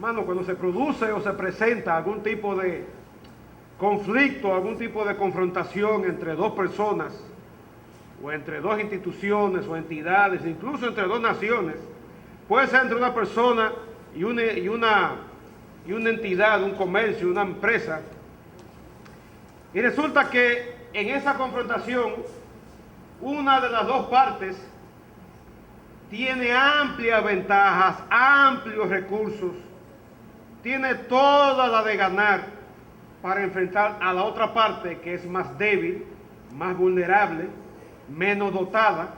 Hermano, cuando se produce o se presenta algún tipo de conflicto, algún tipo de confrontación entre dos personas, o entre dos instituciones o entidades, incluso entre dos naciones, puede ser entre una persona y una entidad, un comercio, una empresa, y resulta que en esa confrontación una de las dos partes tiene amplias ventajas, amplios recursos, tiene toda la de ganar para enfrentar a la otra parte que es más débil, más vulnerable, menos dotada,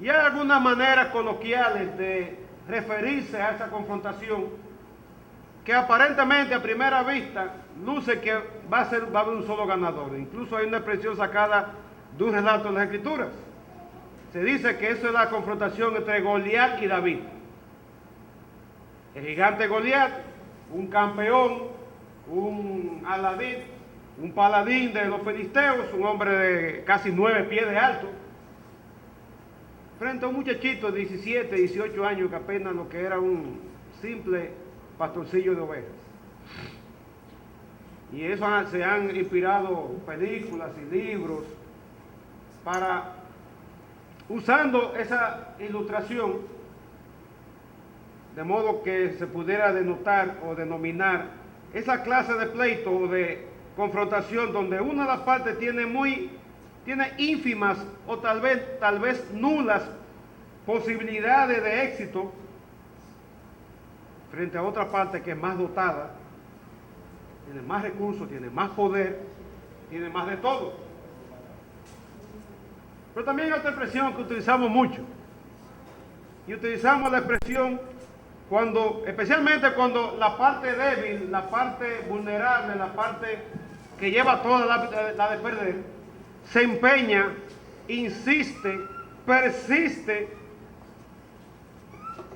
y hay algunas maneras coloquiales de referirse a esa confrontación que aparentemente a primera vista luce que va a haber un solo ganador. Incluso hay una expresión sacada de un relato de las Escrituras. Se dice que eso es la confrontación entre Goliat y David. El gigante Goliat, un campeón, un aladid, un paladín de los filisteos, un hombre de casi 9 pies de alto, frente a un muchachito de 17, 18 años que apenas lo que era un simple pastorcillo de ovejas. Y eso se han inspirado películas y libros para, usando esa ilustración, de modo que se pudiera denotar o denominar esa clase de pleito o de confrontación donde una de las partes tiene ínfimas o tal vez nulas posibilidades de éxito frente a otra parte que es más dotada, tiene más recursos, tiene más poder, tiene más de todo. Pero también hay otra expresión que utilizamos mucho, y utilizamos la expresión especialmente cuando la parte débil, la parte vulnerable, la parte que lleva toda la de perder, se empeña, insiste, persiste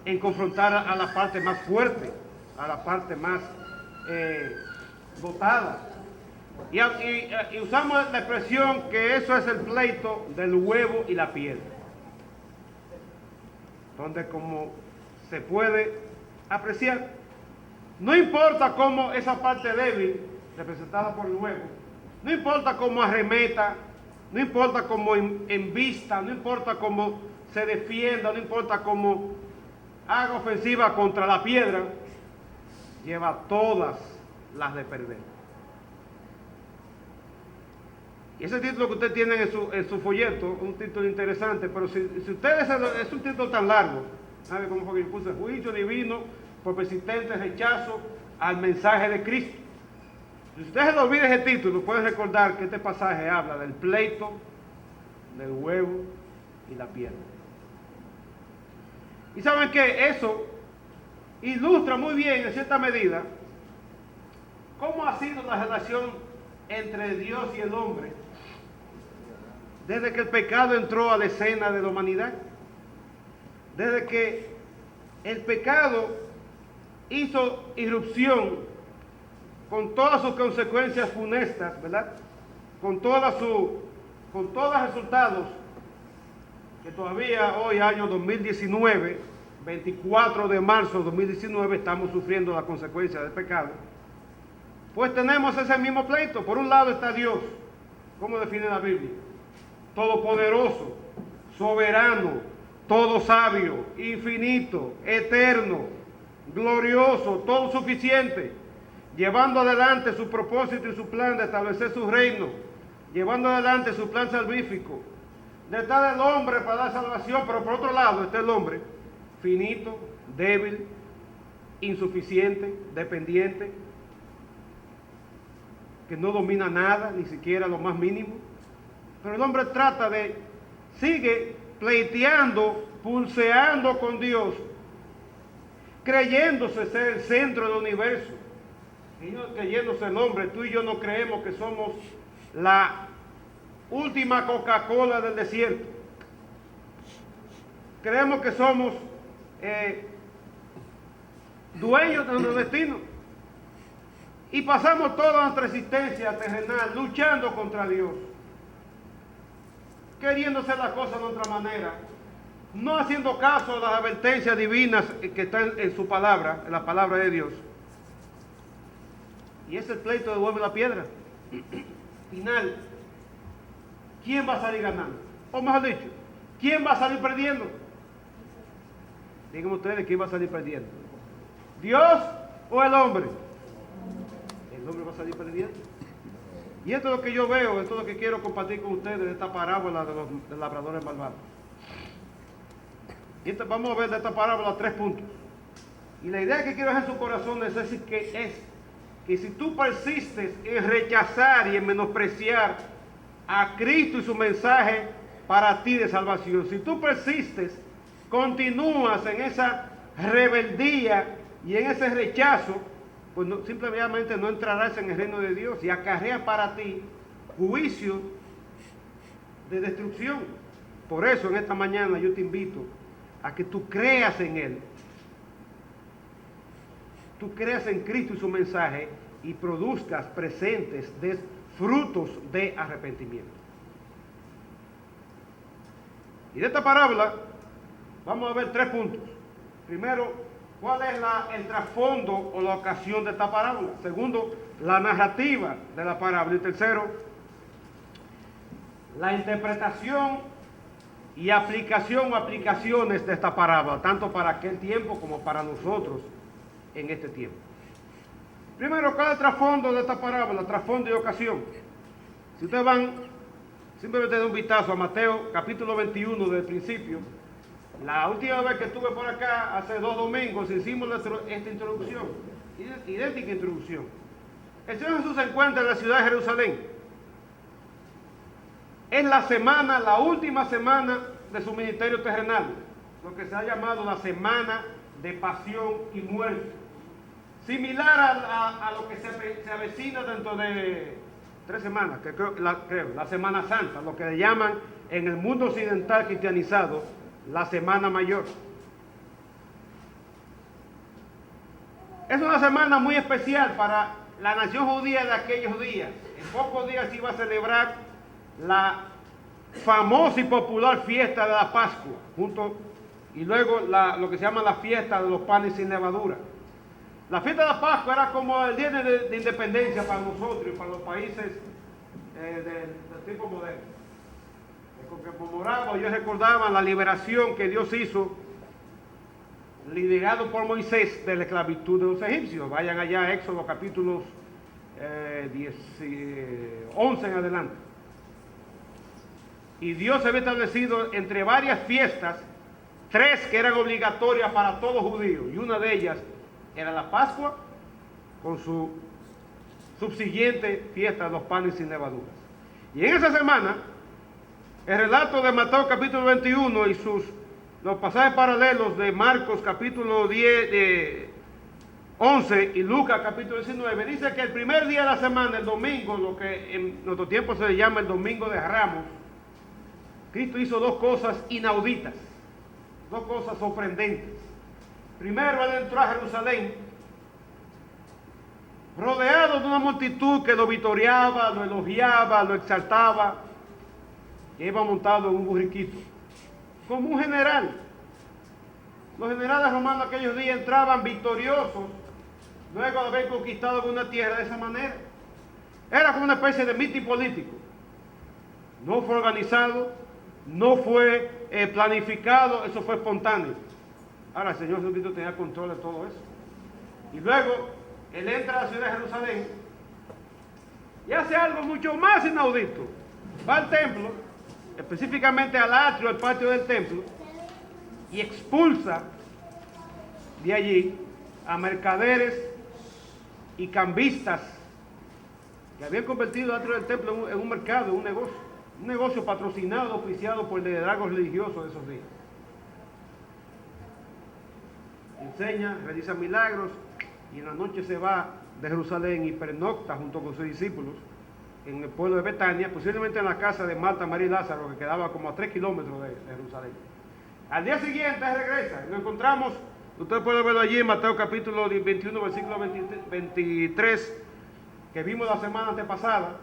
en confrontar a la parte más fuerte, a la parte más dotada. Y usamos la expresión que eso es el pleito del huevo y la piedra, donde, como se puede apreciar, no importa cómo esa parte débil, representada por el huevo, no importa cómo arremeta, no importa cómo embista, no importa cómo se defienda, no importa cómo haga ofensiva contra la piedra, lleva todas las de perder. Y ese título que ustedes tienen en su folleto, un título interesante, pero si ustedes, es un título tan largo, ¿sabe cómo fue que yo puse? Juicio divino por persistente rechazo al mensaje de Cristo. Si ustedes se les olvida ese título, pueden recordar que este pasaje habla del pleito, del huevo y la piedra. Y saben que eso ilustra muy bien, en cierta medida, cómo ha sido la relación entre Dios y el hombre desde que el pecado entró a la escena de la humanidad. Desde que el pecado hizo irrupción con todas sus consecuencias funestas, ¿verdad? Con todos los resultados que todavía hoy, año 2019, 24 de marzo de 2019, estamos sufriendo las consecuencias del pecado. Pues tenemos ese mismo pleito. Por un lado está Dios. ¿Cómo define la Biblia? Todopoderoso, soberano, todo sabio, infinito, eterno, glorioso, todo suficiente, llevando adelante su propósito y su plan de establecer su reino, llevando adelante su plan salvífico. Detrás del hombre para dar salvación, pero por otro lado está el hombre, finito, débil, insuficiente, dependiente, que no domina nada, ni siquiera lo más mínimo. Pero el hombre sigue pleiteando, pulseando con Dios, creyéndose ser el centro del universo. Y no creyéndose el hombre, tú y yo no creemos que somos la última Coca-Cola del desierto. Creemos que somos dueños de nuestro destino. Y pasamos toda nuestra existencia terrenal luchando contra Dios, queriendo hacer las cosas de otra manera, no haciendo caso a las advertencias divinas que están en su palabra, en la palabra de Dios. Y ese pleito devuelve la piedra. Final, ¿quién va a salir ganando? O mejor dicho, ¿quién va a salir perdiendo? Díganme ustedes, ¿quién va a salir perdiendo? ¿Dios o el hombre? El hombre va a salir perdiendo. Y esto es lo que yo veo, esto es lo que quiero compartir con ustedes de esta parábola de los labradores malvados. Y vamos a ver de esta parábola 3 puntos. Y la idea que quiero dejar en su corazón es decir que si tú persistes en rechazar y en menospreciar a Cristo y su mensaje para ti de salvación, si tú persistes, continúas en esa rebeldía y en ese rechazo, pues simplemente no entrarás en el reino de Dios y acarrea para ti juicio de destrucción. Por eso en esta mañana yo te invito a que tú creas en Él. Tú creas en Cristo y su mensaje y produzcas presentes de frutos de arrepentimiento. Y de esta parábola vamos a ver 3 puntos. Primero, ¿cuál es el trasfondo o la ocasión de esta parábola? Segundo, la narrativa de la parábola. Y tercero, la interpretación y aplicación o aplicaciones de esta parábola, tanto para aquel tiempo como para nosotros en este tiempo. Primero, ¿cuál es el trasfondo de esta parábola? Trasfondo y ocasión. Si ustedes van, simplemente den un vistazo a Mateo capítulo 21 del principio. La última vez que estuve por acá, hace 2 domingos, hicimos esta introducción, idéntica introducción. El Señor Jesús se encuentra en la ciudad de Jerusalén. Es la última semana de su ministerio terrenal, lo que se ha llamado la semana de pasión y muerte. Similar a lo que se avecina dentro de 3 semanas, que creo, la Semana Santa, lo que le llaman en el mundo occidental cristianizado, la Semana Mayor. Es una semana muy especial para la nación judía de aquellos días. En pocos días se iba a celebrar la famosa y popular fiesta de la Pascua, y luego lo que se llama la fiesta de los panes sin levadura. La fiesta de la Pascua era como el día de independencia para nosotros y para los países del tipo moderno. Que conmemoraba, ellos recordaban la liberación que Dios hizo, liderado por Moisés, de la esclavitud de los egipcios. Vayan allá a Éxodo capítulos 11 en adelante. Y Dios había establecido entre varias fiestas 3 que eran obligatorias para todos los judíos, y una de ellas era la Pascua con su subsiguiente fiesta de los panes sin levaduras. Y en esa semana, el relato de Mateo capítulo 21 y los pasajes paralelos de Marcos capítulo 11 y Lucas capítulo 19, dice que el primer día de la semana, el domingo, lo que en nuestro tiempo se le llama el domingo de Ramos, Cristo hizo 2 cosas inauditas, 2 cosas sorprendentes. Primero, Él entró a Jerusalén rodeado de una multitud que lo vitoreaba, lo elogiaba, lo exaltaba, que iba montado en un burriquito, como un general. Los generales romanos aquellos días entraban victoriosos luego de haber conquistado alguna tierra de esa manera. Era como una especie de mitin político. No fue organizado, no fue planificado, eso fue espontáneo. Ahora el Señor Jesucristo tenía control de todo eso. Y luego Él entra a la ciudad de Jerusalén y hace algo mucho más inaudito. Va al templo, específicamente al atrio, al patio del templo, y expulsa de allí a mercaderes y cambistas que habían convertido el atrio del templo en un mercado, un negocio patrocinado, oficiado por el liderazgo religioso de esos días. Enseña, realiza milagros, y en la noche se va de Jerusalén y pernocta junto con sus discípulos en el pueblo de Betania, posiblemente en la casa de Marta, María y Lázaro, que quedaba como a 3 kilómetros de Jerusalén. Al día siguiente regresa, y lo encontramos, usted puede verlo allí en Mateo capítulo 21, versículo 23, que vimos la semana antepasada.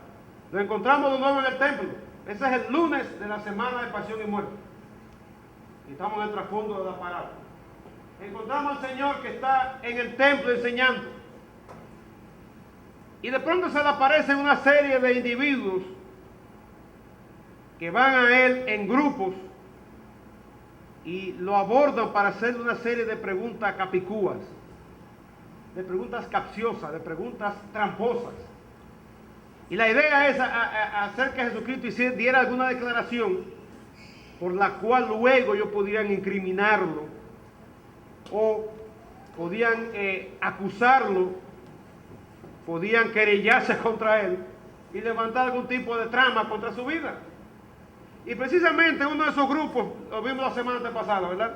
Lo encontramos de nuevo en el templo. Ese es el lunes de la semana de pasión y muerte. y estamos en el trasfondo de la parábola, encontramos al Señor que está en el templo enseñando. Y de pronto se le aparecen una serie de individuos que van a él en grupos y lo abordan para hacerle una serie de preguntas capicúas, de preguntas capciosas, de preguntas tramposas. Y la idea es hacer que Jesucristo diera alguna declaración por la cual luego ellos podían incriminarlo o podían acusarlo, podían querellarse contra él y levantar algún tipo de trama contra su vida. Y precisamente uno de esos grupos, lo vimos la semana pasada, ¿verdad?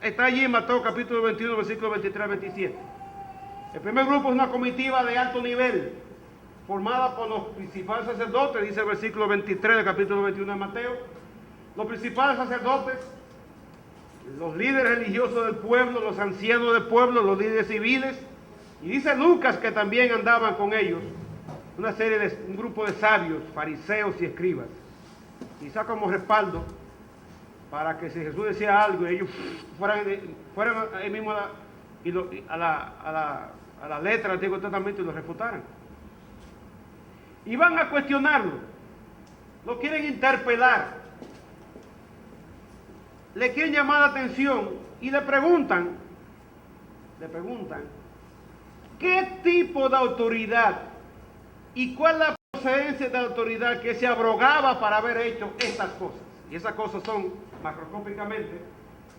Está allí en Mateo capítulo 21, versículos 23 27. El primer grupo es una comitiva de alto nivel, formada por los principales sacerdotes, dice el versículo 23 del capítulo 21 de Mateo. Los principales sacerdotes, los líderes religiosos del pueblo, los ancianos del pueblo, los líderes civiles, y dice Lucas que también andaban con ellos un grupo de sabios, fariseos y escribas, quizá como respaldo para que si Jesús decía algo, ellos fueran ahí mismo a la letra del Antiguo Testamento y lo refutaran. Y van a cuestionarlo, lo quieren interpelar, le quieren llamar la atención y le preguntan, ¿qué tipo de autoridad y cuál es la procedencia de la autoridad que se abrogaba para haber hecho estas cosas? Y esas cosas son, macroscópicamente,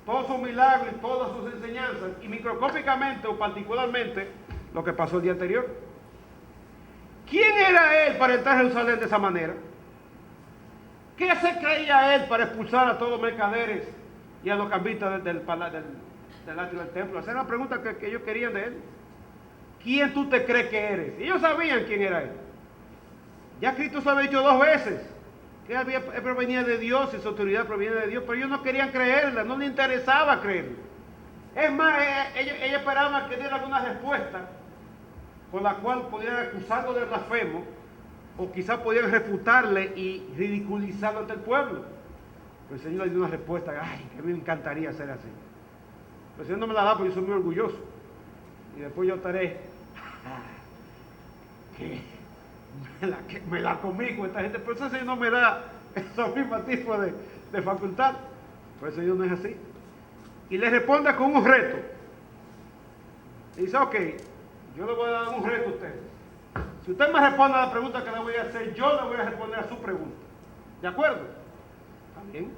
todos sus milagros y todas sus enseñanzas, y microscópicamente o particularmente lo que pasó el día anterior. ¿Quién era él para entrar a Jerusalén de esa manera? ¿Qué se creía él para expulsar a todos los mercaderes y a los cambistas del atrio del templo? Esa era la pregunta que ellos querían de él. ¿Quién tú te crees que eres? Y ellos sabían quién era él. Ya Cristo se había dicho 2 veces que él provenía de Dios y su autoridad provenía de Dios, pero ellos no querían creerla, no les interesaba creerla. Es más, ellos esperaban que diera alguna respuesta con la cual pudieran acusarlo de blasfemo, o quizás podían refutarle y ridiculizarlo ante el pueblo. Pero el Señor le dio una respuesta, ay, que a mí me encantaría ser así. Pero el Señor no me la da porque yo soy muy orgulloso. Y después yo estaré, que me la comí con esta gente. Pero ese Señor no me da esos mismos tipos de facultad. Pero el Señor no es así. Y le responde con un reto. Y dice, ok, yo le voy a dar un reto a ustedes. Si usted me responde a la pregunta que le voy a hacer, yo le voy a responder a su pregunta. ¿De acuerdo? ¿Está bien?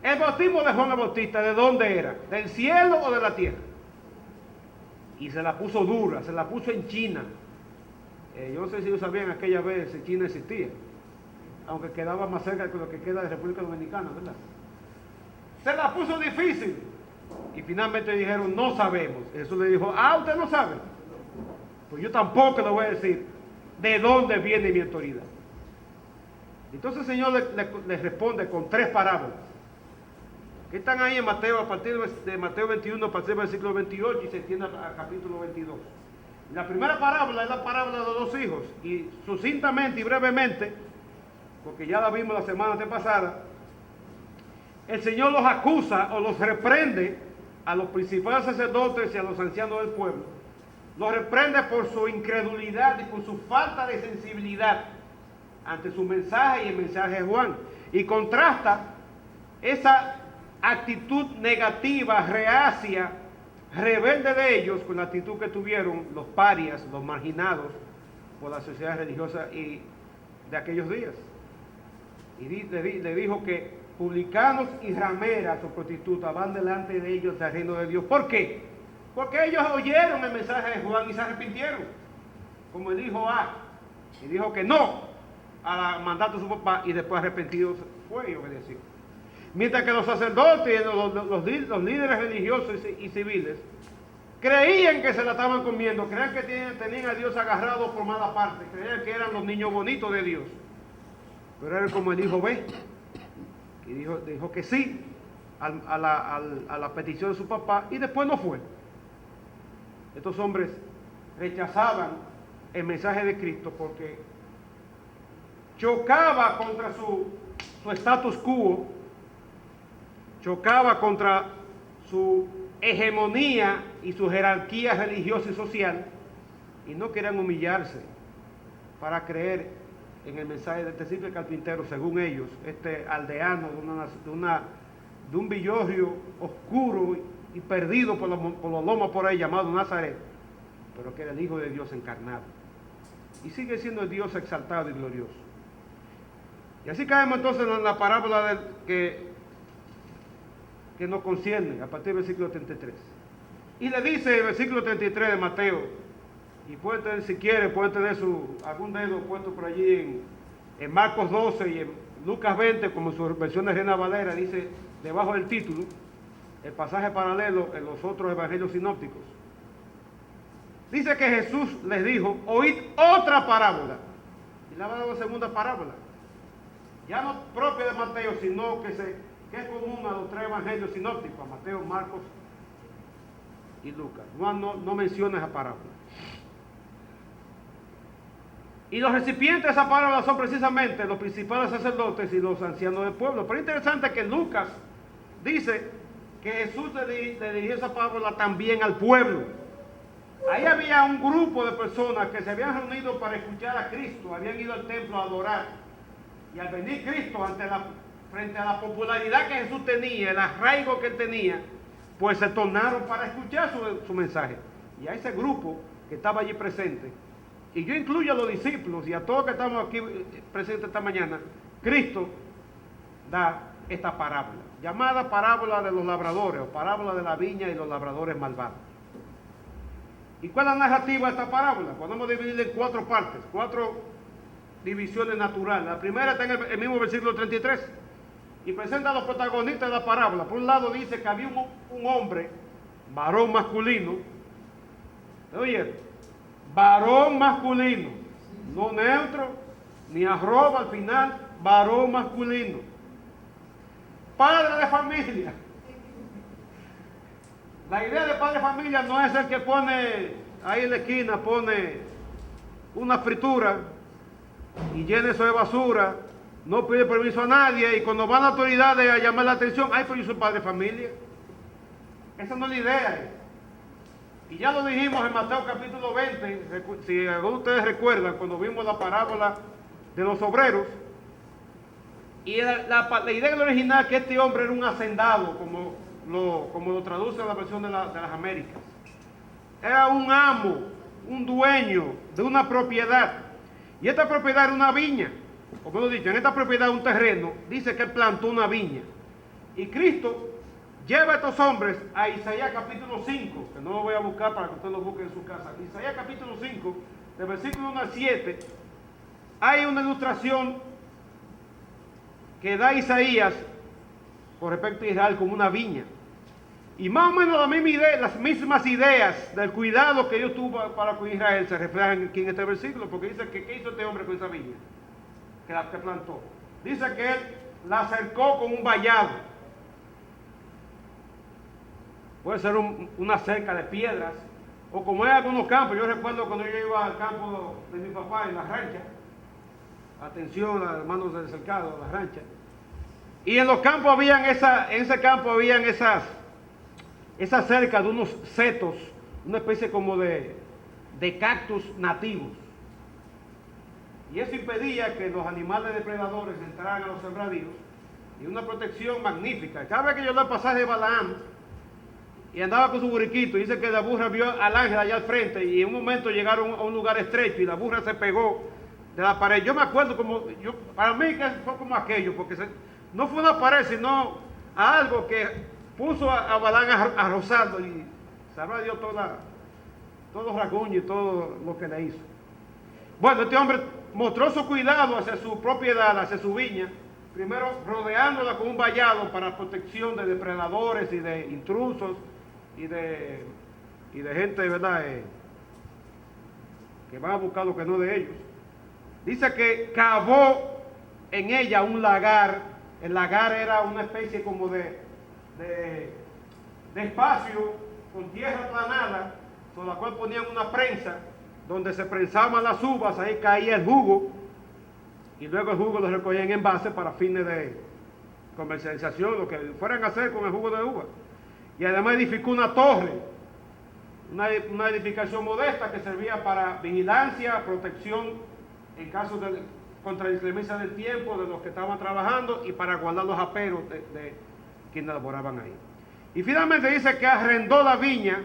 El bautismo de Juan el Bautista, ¿de dónde era? ¿Del cielo o de la tierra? Y se la puso dura, se la puso en China. Yo no sé si ellos sabían aquella vez si China existía, aunque quedaba más cerca de lo que queda de República Dominicana, ¿verdad? Se la puso difícil. Y finalmente dijeron, no sabemos. Jesús le dijo, usted no sabe. Pues yo tampoco le voy a decir de dónde viene mi autoridad. Entonces el Señor le responde con 3 parábolas, que están ahí en Mateo, a partir de Mateo 21, a partir del versículo 28, y se extiende al capítulo 22. La primera parábola es la parábola de los 2 hijos, y sucintamente y brevemente, porque ya la vimos la semana pasada, el Señor los acusa o los reprende a los principales sacerdotes y a los ancianos del pueblo. Los reprende por su incredulidad y por su falta de sensibilidad ante su mensaje y el mensaje de Juan. Y contrasta esa actitud negativa, reacia, rebelde de ellos con la actitud que tuvieron los parias, los marginados por la sociedad religiosa y de aquellos días. Y le dijo que publicanos y rameras o prostitutas van delante de ellos del reino de Dios. ¿Por qué? Porque ellos oyeron el mensaje de Juan y se arrepintieron, como el hijo A, y dijo que no al mandato de su papá, y después arrepentido fue y obedeció. Mientras que los sacerdotes, los líderes religiosos y civiles, creían que se la estaban comiendo, creían que tenían a Dios agarrado por mala parte, creían que eran los niños bonitos de Dios. Pero era como el hijo B, y dijo que sí a la petición de su papá, y después no fue. Estos hombres rechazaban el mensaje de Cristo porque chocaba contra su status quo, chocaba contra su hegemonía y su jerarquía religiosa y social, y no querían humillarse para creer en el mensaje de este simple carpintero, según ellos, este aldeano de un villorrio oscuro y perdido por los lomos por ahí, llamado Nazaret, pero que era el Hijo de Dios encarnado. Y sigue siendo el Dios exaltado y glorioso. Y así caemos entonces en la parábola que nos concierne, a partir del versículo 33. Y le dice el versículo 33 de Mateo, y pueden tener, si quieren, pueden tener algún dedo puesto por allí en Marcos 12 y en Lucas 20, como en su versión de Reina Valera, dice debajo del título, el pasaje paralelo en los otros evangelios sinópticos. Dice que Jesús les dijo, oíd otra parábola. Y le ha dado la segunda parábola. Ya no propia de Mateo, sino que es común a los tres evangelios sinópticos, a Mateo, Marcos y Lucas. No menciona esa parábola. Y los recipientes de esa parábola son precisamente los principales sacerdotes y los ancianos del pueblo. Pero es interesante que Lucas dice que Jesús le dirigió esa parábola también al pueblo. Ahí había un grupo de personas que se habían reunido para escuchar a Cristo, habían ido al templo a adorar. Y al venir Cristo frente a la popularidad que Jesús tenía, el arraigo que él tenía, pues se tornaron para escuchar su mensaje. Y a ese grupo que estaba allí presente, y yo incluyo a los discípulos y a todos que estamos aquí presentes esta mañana, Cristo da esta parábola, llamada parábola de los labradores, o parábola de la viña y los labradores malvados. ¿Y cuál es la narrativa de esta parábola? Podemos dividirla en 4 partes, 4 divisiones naturales. La primera está en el mismo versículo 33 y presenta a los protagonistas de la parábola. Por un lado dice que había un hombre, varón masculino, oye, varón masculino, no neutro, ni arroba al final, varón masculino, padre de familia. La idea de padre de familia no es el que pone ahí en la esquina, pone una fritura y llena eso de basura, no pide permiso a nadie, y cuando van las autoridades a llamar la atención, ay, pero yo soy padre de familia. Esa no es la idea. Y ya lo dijimos en Mateo capítulo 20, si algunos de ustedes recuerdan, cuando vimos la parábola de los obreros, y la idea original que este hombre era un hacendado, como lo traduce la versión de las Américas. Era un amo, un dueño de una propiedad. Y esta propiedad era una viña. Como lo he dicho, en esta propiedad un terreno, dice que él plantó una viña. Y Cristo lleva a estos hombres a Isaías capítulo 5, que no lo voy a buscar para que ustedes lo busquen en su casa. Isaías capítulo 5, del versículo 1 al 7, hay una ilustración que da Isaías con respecto a Israel como una viña. Y más o menos las mismas ideas del cuidado que Dios tuvo para con Israel se reflejan aquí en este versículo, porque dice que ¿qué hizo este hombre con esa viña? Que plantó. Dice que él la cercó con un vallado. Puede ser una cerca de piedras, o como en algunos campos. Yo recuerdo cuando yo iba al campo de mi papá en la rancha, atención a hermanos del cercado, la rancha, y en los campos en ese campo habían esas cercas de unos setos, una especie como de cactus nativos. Y eso impedía que los animales depredadores entraran a los sembradíos, y una protección magnífica. Cada vez que yo leo el pasaje de Balaam, y andaba con su burriquito, dice que la burra vio al ángel allá al frente, y en un momento llegaron a un lugar estrecho, y la burra se pegó de la pared. Yo me acuerdo para mí que fue como aquello, porque no fue una pared, sino a algo que puso a Balaam a rozarlo, y sabrá Dios todos los rasguños y todo lo que le hizo. Bueno, este hombre mostró su cuidado hacia su propiedad, hacia su viña, primero rodeándola con un vallado para protección de depredadores y de intrusos y de gente, ¿verdad?, que van a buscar lo que no es de ellos. Dice que cavó en ella un lagar. El lagar era una especie como de espacio con tierra aplanada, sobre la cual ponían una prensa, donde se prensaban las uvas, ahí caía el jugo, y luego el jugo lo recogían en envase para fines comercialización, lo que fueran a hacer con el jugo de uva. Y además edificó una torre, una edificación modesta que servía para vigilancia, protección en caso de contra la inclemencia del tiempo de los que estaban trabajando y para guardar los aperos de quienes laboraban ahí. Y finalmente dice que arrendó la viña,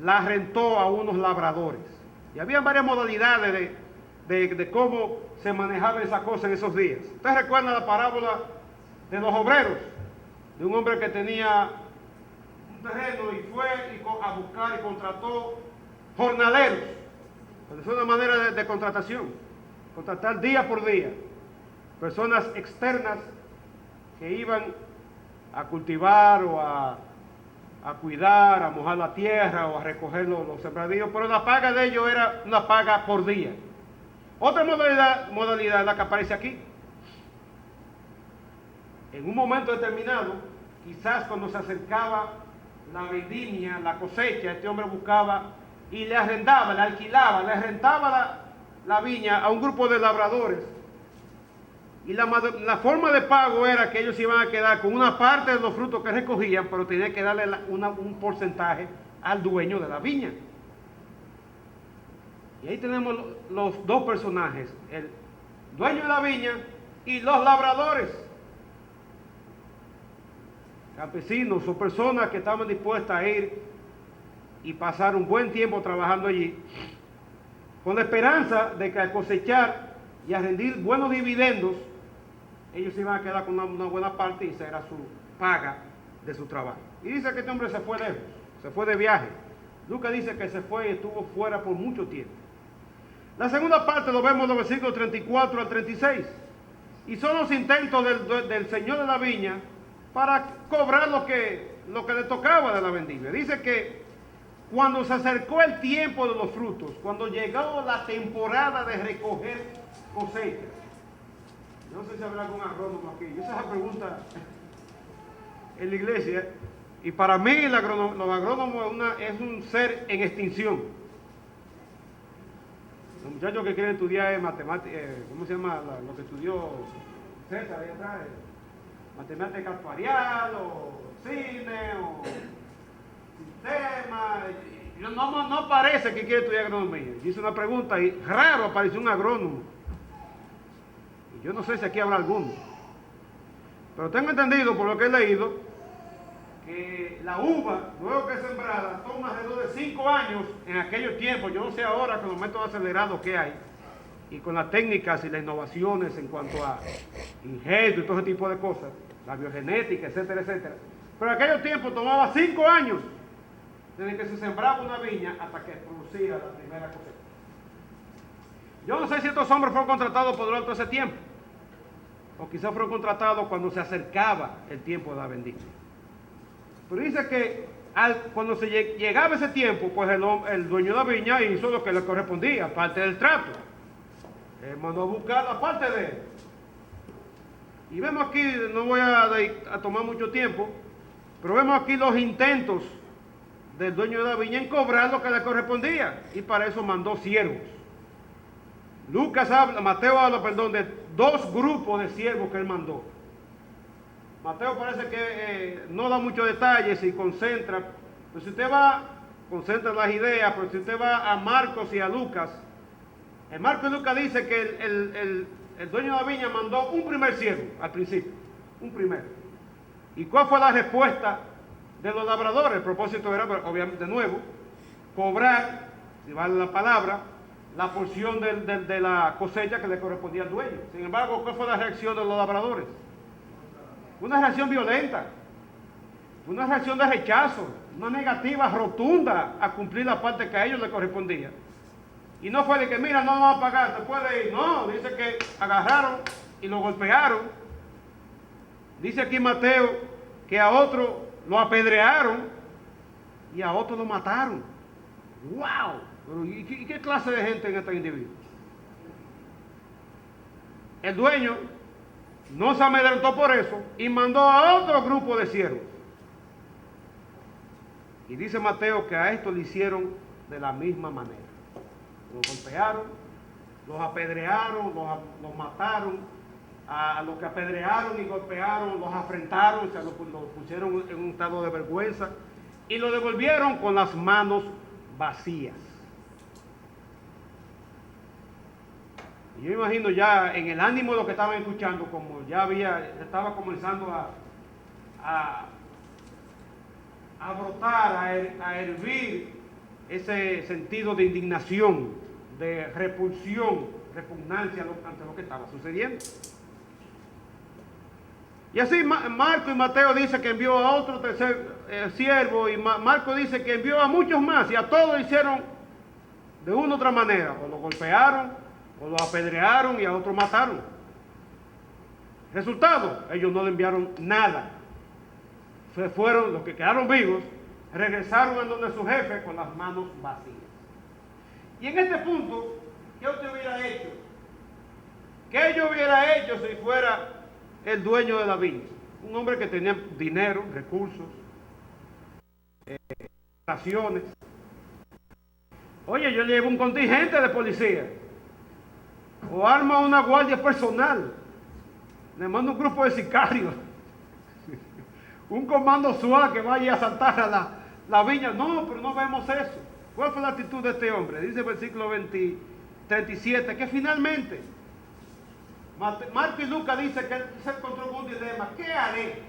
la rentó a unos labradores. Y había varias modalidades de cómo se manejaba esa cosa en esos días. ¿Ustedes recuerdan la parábola de los obreros? De un hombre que tenía un terreno y fue a buscar y contrató jornaleros. Es una manera de contratación. Contratar día por día. Personas externas que iban a cultivar o a cuidar, a mojar la tierra o a recoger los sembradíos, pero la paga de ellos era una paga por día. Otra modalidad es la que aparece aquí. En un momento determinado, quizás cuando se acercaba la vendimia, la cosecha, este hombre buscaba y le arrendaba, le alquilaba, le rentaba la viña a un grupo de labradores. Y la forma de pago era que ellos iban a quedar con una parte de los frutos que recogían, pero tenían que darle un porcentaje al dueño de la viña. Y ahí tenemos los dos personajes, el dueño de la viña y los labradores. Campesinos o personas que estaban dispuestas a ir y pasar un buen tiempo trabajando allí, con la esperanza de que al cosechar y a rendir buenos dividendos, ellos se iban a quedar con una buena parte y esa era su paga de su trabajo. Y dice que este hombre se fue lejos, se fue de viaje. Lucas dice que se fue y estuvo fuera por mucho tiempo. La segunda parte lo vemos en los versículos 34 al 36. Y son los intentos del señor de la viña para cobrar lo que le tocaba de la vendimia. Dice que cuando se acercó el tiempo de los frutos, cuando llegó la temporada de recoger cosechas, no sé si habrá algún agrónomo aquí, yo hice esa pregunta en la iglesia, y para mí los agrónomos es un ser en extinción. Los muchachos que quieren estudiar matemáticas, ¿cómo se llama lo que estudió César ahí atrás? Matemática actuarial, o cine, o sistema. No parece que quiere estudiar agronomía. Yo hice una pregunta y raro apareció un agrónomo. Y yo no sé si aquí habrá alguno. Pero tengo entendido, por lo que he leído, que la uva, luego que es sembrada, toma alrededor de 5 años en aquellos tiempos. Yo no sé ahora con los métodos acelerados que hay y con las técnicas y las innovaciones en cuanto a injerto y todo ese tipo de cosas, la biogenética, etcétera, etcétera. Pero en aquellos tiempos tomaba 5 años desde que se sembraba una viña hasta que producía la primera cosecha. Yo no sé si estos hombres fueron contratados por durante ese tiempo, o quizás fueron contratados cuando se acercaba el tiempo de la vendimia. Pero dice que cuando llegaba ese tiempo, pues el dueño de la viña hizo lo que le correspondía, parte del trato. Él mandó a buscar la parte de él. Y vemos aquí, no voy a tomar mucho tiempo, pero vemos aquí los intentos del dueño de la viña en cobrar lo que le correspondía, y para eso mandó siervos. Mateo habla, de 2 grupos de siervos que él mandó. Mateo parece que no da muchos detalles y concentra, pero si usted concentra las ideas, pero si usted va a Marcos y a Lucas, en Marcos y Lucas dice que el dueño de la viña mandó un primer siervo al principio, un primero. ¿Y cuál fue la respuesta de los labradores? El propósito era, obviamente, de nuevo, cobrar, si vale la palabra, la porción de la cosecha que le correspondía al dueño. Sin embargo, ¿cuál fue la reacción de los labradores? Una reacción violenta, una reacción de rechazo, una negativa rotunda a cumplir la parte que a ellos les correspondía. Y no fue de que, mira, no vamos a pagar, te puede ir. No, dice que agarraron y lo golpearon. Dice aquí Mateo que a otro lo apedrearon y a otro lo mataron. ¡Wow! ¿Y qué clase de gente en este individuo? El dueño no se amedrentó por eso y mandó a otro grupo de siervos. Y dice Mateo que a esto le hicieron de la misma manera. Los golpearon, los apedrearon, los mataron a los que apedrearon y golpearon, los afrentaron, los pusieron en un estado de vergüenza y lo devolvieron con las manos vacías. Y yo imagino ya en el ánimo de lo que estaban escuchando, como ya estaba comenzando a brotar, a hervir ese sentido de indignación, de repulsión, repugnancia ante lo que estaba sucediendo. Y así Marco y Mateo dice que envió a otro tercer siervo, y Marco dice que envió a muchos más, y a todos lo hicieron de una u otra manera, o lo golpearon, o lo apedrearon, y a otros mataron. Resultado, ellos no le enviaron nada. Se fueron, los que quedaron vivos, regresaron a donde su jefe con las manos vacías. Y en este punto, ¿qué usted hubiera hecho? ¿Qué yo hubiera hecho si fuera el dueño de la viña? Un hombre que tenía dinero, recursos, raciones. Oye, yo llevo un contingente de policía, o arma una guardia personal, le mando un grupo de sicarios, un comando SWAT que vaya a asaltar a la viña. No, pero no vemos eso. ¿Cuál fue la actitud de este hombre? Dice el versículo 37, que finalmente Marco y Lucas dice que él se encontró con un dilema. ¿Qué haré?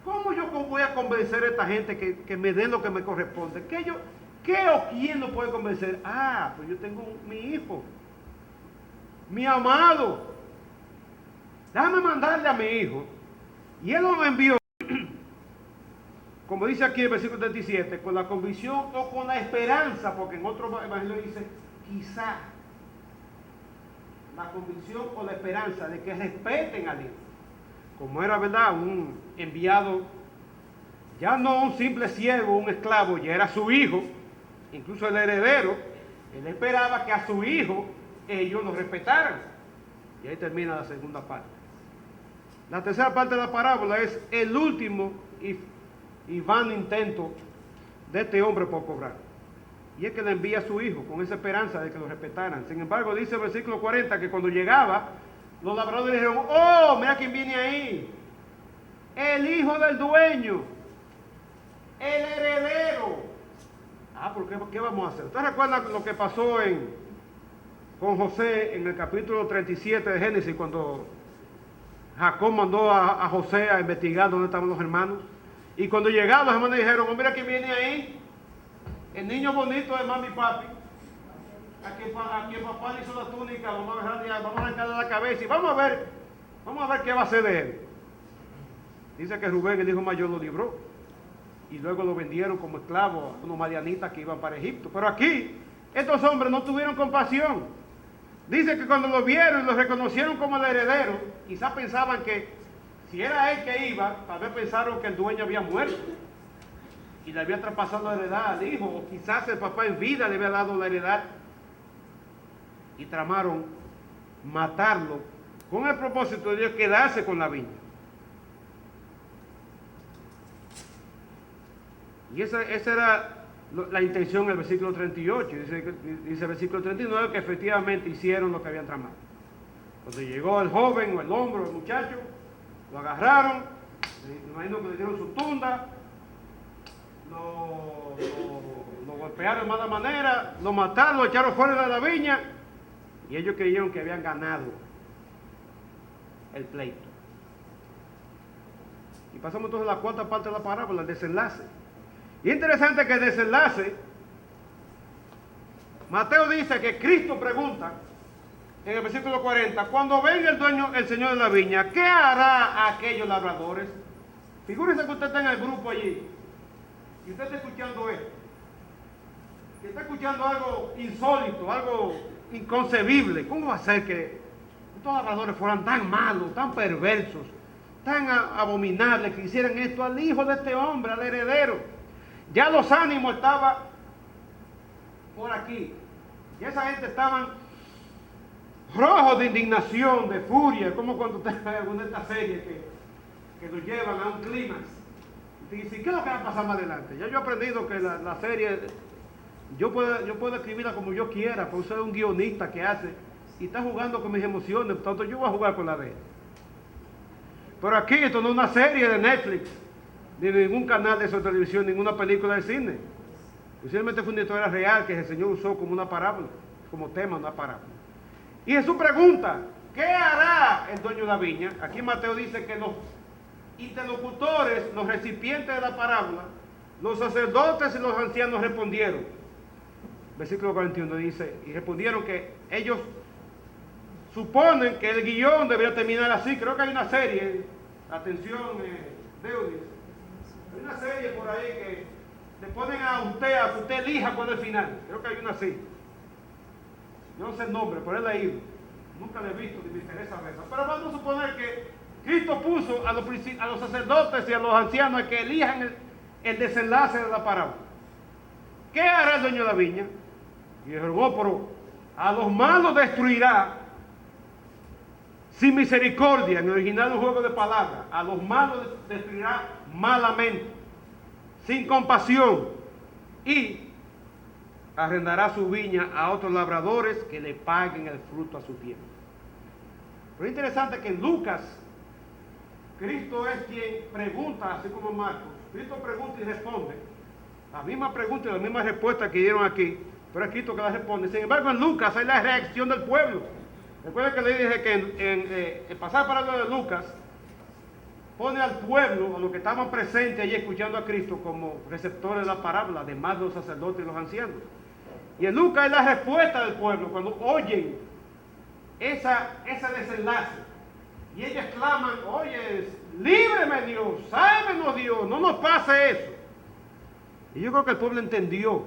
¿Cómo yo voy a convencer a esta gente que me den lo que me corresponde? ¿Qué o quién lo puede convencer? Pues yo tengo mi hijo, mi amado. Déjame mandarle a mi hijo. Y él lo envió, como dice aquí el versículo 37, con la convicción o con la esperanza, porque en otro evangelio dice, quizá, la convicción o la esperanza de que respeten a Dios. Como era, ¿verdad?, un enviado, ya no un simple siervo, un esclavo, ya era su hijo, incluso el heredero. Él esperaba que a su hijo ellos lo respetaran. Y ahí termina la segunda parte. La tercera parte de la parábola es el último y vano intento de este hombre por cobrar. Y es que le envía a su hijo con esa esperanza de que lo respetaran. Sin embargo, dice el versículo 40 que cuando llegaba, los labradores dijeron, oh, mira quién viene ahí. El hijo del dueño, el heredero. ¿Pero qué vamos a hacer? ¿Ustedes recuerdan lo que pasó con José en el capítulo 37 de Génesis, cuando Jacob mandó a José a investigar dónde estaban los hermanos? Y cuando llegaron, los hermanos dijeron, oh, mira quién viene ahí. El niño bonito de mami y papi, a quien papá le hizo la túnica, vamos a arrancarle la cabeza y vamos a ver qué va a hacer de él. Dice que Rubén, el hijo mayor, lo libró y luego lo vendieron como esclavo a unos madianitas que iban para Egipto. Pero aquí, estos hombres no tuvieron compasión. Dice que cuando lo vieron y lo reconocieron como el heredero, quizás pensaban que si era él que iba, tal vez pensaron que el dueño había muerto y le había traspasado la heredad al hijo, o quizás el papá en vida le había dado la heredad, y tramaron matarlo con el propósito de quedarse con la viña. Y esa era la intención del versículo 38. Dice el versículo 39 que efectivamente hicieron lo que habían tramado. Cuando llegó el joven o el hombre o el muchacho, lo agarraron, me imagino que le dieron su tunda, lo golpearon de mala manera, lo mataron, lo echaron fuera de la viña, y ellos creyeron que habían ganado el pleito. Y pasamos entonces a la cuarta parte de la parábola, el desenlace. Y es interesante que el desenlace, Mateo dice que Cristo pregunta en el versículo 40, cuando venga el señor de la viña, ¿qué hará a aquellos labradores? Figúrese que usted está en el grupo allí y usted está escuchando esto, y está escuchando algo insólito, algo inconcebible. ¿Cómo va a ser que estos labradores fueran tan malos, tan perversos, tan abominables, que hicieran esto al hijo de este hombre, al heredero? Ya los ánimos estaban por aquí, y esa gente estaban rojos de indignación, de furia, como cuando usted ve alguna de estas series que nos llevan a un clímax. Y dice, ¿qué es lo que va a pasar más adelante? Ya yo he aprendido que la serie, yo puedo escribirla como yo quiera, porque soy un guionista que hace, y está jugando con mis emociones, por tanto yo voy a jugar con la de él. Pero aquí esto no es una serie de Netflix, ni de ningún canal de televisión, ninguna película de cine. Posiblemente fue una historia real que el Señor usó como una parábola, como tema una parábola. Y Jesús pregunta, ¿qué hará el dueño de la viña? Aquí Mateo dice que los interlocutores, los recipientes de la parábola, los sacerdotes y los ancianos respondieron. Versículo 41 dice, y respondieron que ellos suponen que el guión debería terminar así. Creo que hay una serie, atención, Deudis, hay una serie por ahí que le ponen a que usted elija cuál es el final. Creo que hay una así. Yo no sé el nombre, pero he leído. Nunca la he visto, ni me interesa verla. Pero vamos a suponer que Cristo puso a los sacerdotes y a los ancianos a que elijan el desenlace de la parábola. ¿Qué hará el dueño de la viña? Y rogó, pero a los malos destruirá sin misericordia. En el original un juego de palabras. A los malos destruirá malamente, sin compasión, y arrendará su viña a otros labradores que le paguen el fruto a su tiempo. Pero es interesante que en Lucas, Cristo es quien pregunta, así como Marcos. Cristo pregunta y responde. La misma pregunta y la misma respuesta que dieron aquí, pero es Cristo que la responde. Sin embargo, en Lucas hay la reacción del pueblo. Recuerden que le dije que en el pasaje para de Lucas pone al pueblo, a los que estaban presentes allí escuchando a Cristo, como receptores de la parábola, además de los sacerdotes y los ancianos. Y en Lucas es la respuesta del pueblo cuando oyen ese desenlace. Y ellos claman, oye, líbreme Dios, sálvenos Dios, no nos pase eso. Y yo creo que el pueblo entendió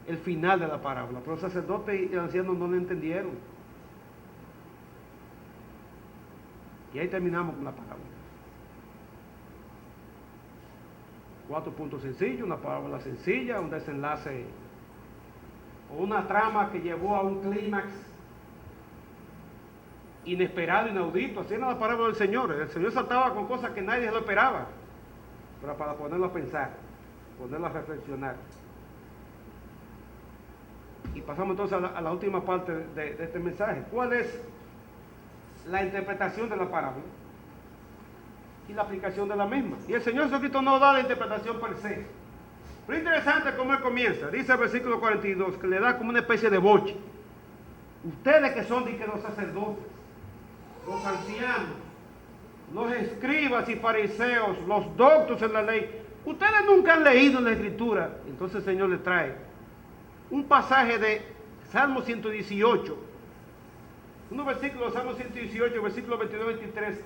el final de la parábola, pero los sacerdotes y los ancianos no lo entendieron. Y ahí terminamos con la parábola. 4 puntos sencillos, una parábola sencilla, un desenlace o una trama que llevó a un clímax inesperado, inaudito. Así era la parábola del Señor. El Señor saltaba con cosas que nadie lo esperaba, pero para ponerlo a pensar, ponerlo a reflexionar. Y pasamos entonces a la última parte de este mensaje. ¿Cuál es la interpretación de la parábola y la aplicación de la misma? Y el Señor Jesucristo no da la interpretación per se. Pero es interesante cómo Él comienza. Dice el versículo 42 que le da como una especie de boche. Ustedes que son los sacerdotes, los ancianos, los escribas y fariseos, los doctos en la ley, ustedes nunca han leído en la Escritura. Entonces el Señor le trae un pasaje de Salmo 118, unos versículos de Salmo 118, versículos 22-23,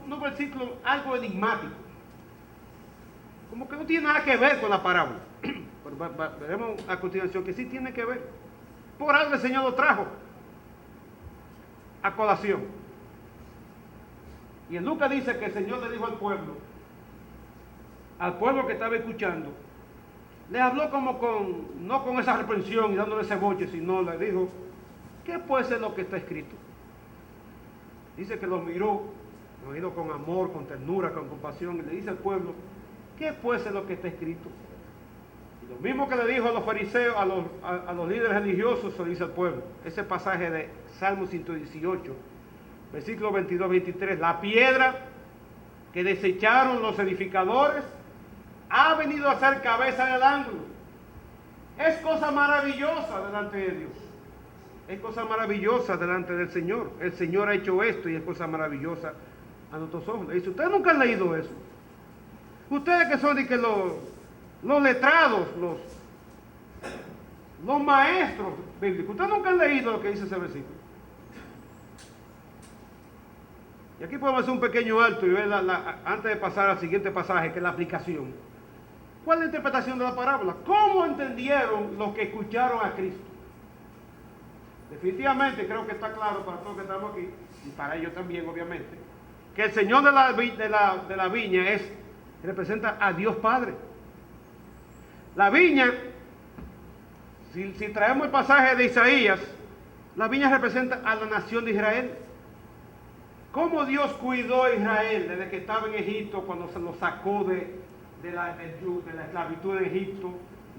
unos versículos algo enigmáticos, como que no tiene nada que ver con la parábola. Pero veremos a continuación que sí tiene que ver. Por algo el Señor lo trajo a colación. Y en Lucas dice que el Señor le dijo al pueblo que estaba escuchando, le habló no con esa reprensión y dándole ese boche, sino le dijo, ¿qué puede ser lo que está escrito? Dice que lo miró con amor, con ternura, con compasión, y le dice al pueblo, ¿qué puede ser lo que está escrito? Y lo mismo que le dijo a los fariseos, a los líderes religiosos, se lo dice al pueblo. Ese pasaje de Salmo 118, versículo 22-23, la piedra que desecharon los edificadores ha venido a ser cabeza del ángulo. Es cosa maravillosa delante de Dios. Es cosa maravillosa delante del Señor. El Señor ha hecho esto y es cosa maravillosa a nuestros ojos. Le dice, ustedes nunca han leído eso. Ustedes que son los letrados, los maestros bíblicos, ustedes nunca han leído lo que dice ese versículo. Y aquí podemos hacer un pequeño alto y ver antes de pasar al siguiente pasaje, que es la aplicación. ¿Cuál es la interpretación de la parábola? ¿Cómo entendieron los que escucharon a Cristo? Definitivamente creo que está claro para todos los que estamos aquí, y para ellos también obviamente, que el Señor de la viña representa a Dios Padre. La viña, si traemos el pasaje de Isaías, la viña representa a la nación de Israel. ¿Cómo Dios cuidó a Israel desde que estaba en Egipto, cuando se los sacó de la esclavitud de Egipto,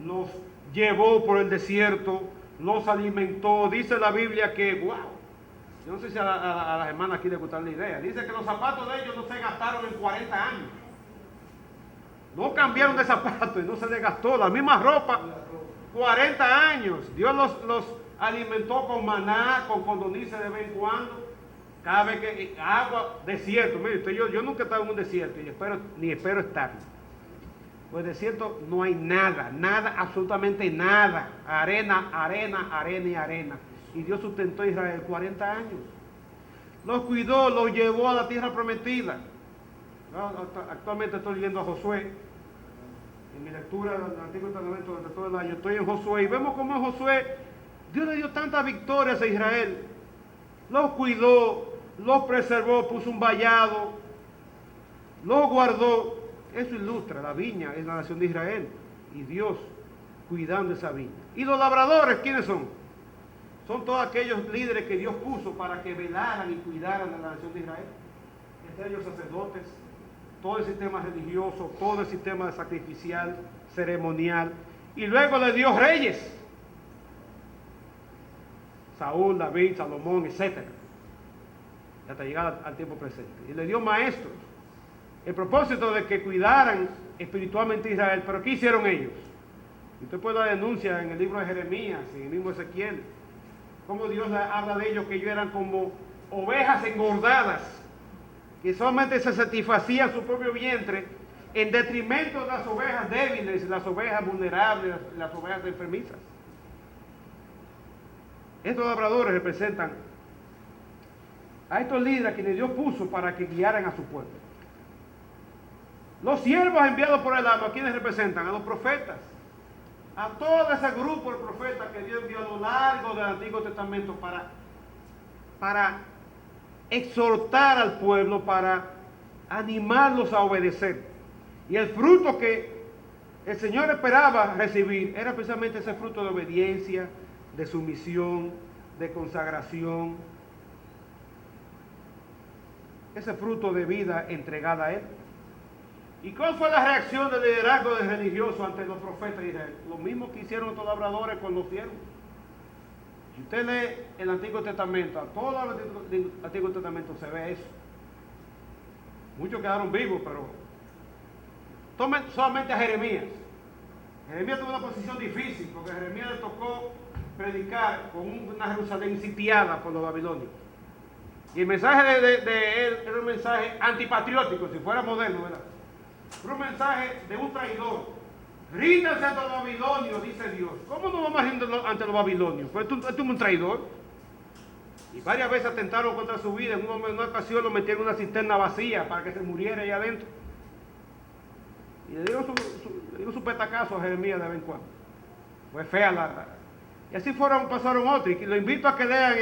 los llevó por el desierto, los alimentó? Dice la Biblia que, wow, Yo no sé si a las hermanas aquí les gusta la idea. Dice que los zapatos de ellos no se gastaron en 40 años. No cambiaron de zapatos y no se les gastó. La misma ropa, 40 años. Dios los alimentó con maná, con codornices de vez en cuando. Cada vez que agua, desierto. Mire, yo nunca he estado en un desierto y ni espero estar. Pues desierto no hay nada, absolutamente nada. Arena y arena. Y Dios sustentó a Israel 40 años. Los cuidó, los llevó a la tierra prometida. Actualmente estoy leyendo a Josué. En mi lectura del Antiguo Testamento durante todo el año estoy en Josué y vemos cómo en Josué Dios le dio tantas victorias a Israel. Los cuidó, los preservó, puso un vallado, los guardó. Eso ilustra, la viña es la nación de Israel y Dios cuidando esa viña. ¿Y los labradores quiénes son? Son todos aquellos líderes que Dios puso para que velaran y cuidaran de la nación de Israel. Entre ellos sacerdotes, todo el sistema religioso, todo el sistema sacrificial, ceremonial. Y luego le dio reyes. Saúl, David, Salomón, etc. Hasta llegar al tiempo presente. Y le dio maestros. El propósito de que cuidaran espiritualmente a Israel. Pero ¿qué hicieron ellos? Usted puede la denuncia en el libro de Jeremías, en el mismo Ezequiel. Cómo Dios habla de ellos, que ellos eran como ovejas engordadas, que solamente se satisfacían su propio vientre en detrimento de las ovejas débiles, las ovejas vulnerables, las ovejas enfermizas. Estos labradores representan a estos líderes que Dios puso para que guiaran a su pueblo. Los siervos enviados por el amo, ¿a quiénes representan? A los profetas. A todo ese grupo de profetas que Dios envió a lo largo del Antiguo Testamento para exhortar al pueblo, para animarlos a obedecer. Y el fruto que el Señor esperaba recibir era precisamente ese fruto de obediencia, de sumisión, de consagración, ese fruto de vida entregada a Él. ¿Y cuál fue la reacción del liderazgo del religioso ante los profetas de Israel? Lo mismo que hicieron estos labradores con los siervos. Si usted lee el Antiguo Testamento, a todo el Antiguo Testamento se ve eso. Muchos quedaron vivos, pero tomen solamente a Jeremías. Jeremías tuvo una posición difícil, porque a Jeremías le tocó predicar con una Jerusalén sitiada por los babilonios. Y el mensaje de él era un mensaje antipatriótico, si fuera moderno, ¿verdad? Un mensaje de un traidor. Ríndanse ante los babilonios, dice Dios. ¿Cómo no vamos a rendir ante los babilonios? Pues tú eres un traidor. Y varias veces atentaron contra su vida. En una ocasión lo metieron en una cisterna vacía para que se muriera ahí adentro. Y le dieron su petacazo a Jeremías de vez en cuando. Fue fea Y así pasaron otros. Y lo invito a que lean